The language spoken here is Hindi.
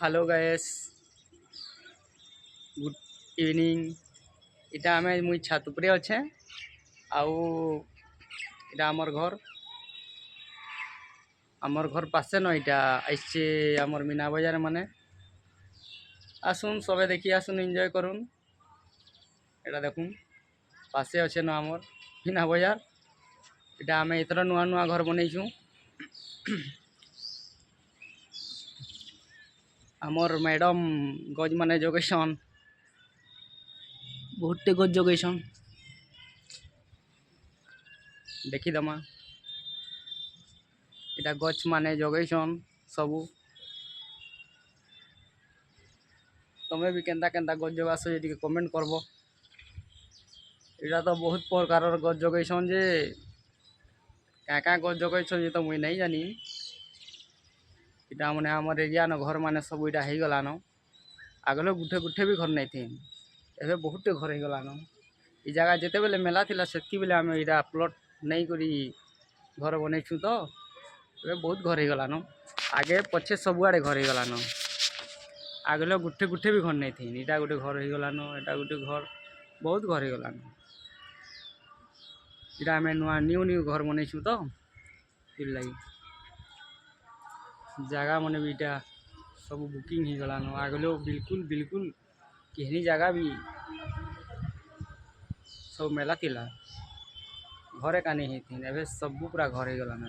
Hello guys, good evening. इटा आमे मुई छात उपरे अच्छे आउ इटा आमर घर पासे न इटा आइसे आमर मीना बजार माने आसुन सबे देखी आसुन एंजॉय करुन। एटा देखुन पासे अच्छे न आमर मीना बजार। इटा आमे इतर नुआ नुआ घर बनईछु। आमर मैडम गज माने जगेसन बहुते गज जगेसन देखी दमा। इटा गच माने जगेसन सबू। तमे भी केंता केंता गज जगास ये कमेंट करबो। इटा तो बहुत प्रकार गज जगेसन जे क्या क्या गज जगेसन ये तो मुई नहीं जानी। इटा माने आमर एरिया न घर माने सब इटा हो गलान। आगले गुठे गुठे भी घर नहीं थी, एबे बहुते घर हो गलान। इ जगह जिते बेले मेला थिला सेतकी बेले आमे इटा प्लॉट नहीं करी घर बनईछु तो एबे बहुत घर हो गलान। आगे पछे सब आड़े घर हो गलान। आगले गुठे गुठे भी घर नहीं थी, इटा गुटे घर हो गलान, एटा गुटे घर बहुत घर हो गलान। इटा आमे नुआ न्यू न्यू घर बनईछु तो फिर लगी जगह माने भी इटा सब बुकिंग हो गलान। आगलो बिल्कुल बिल्कुल केहनी जगह भी सब मेला थिला घरे का नहीं थी, एबे सब पूरा घर हो गलान।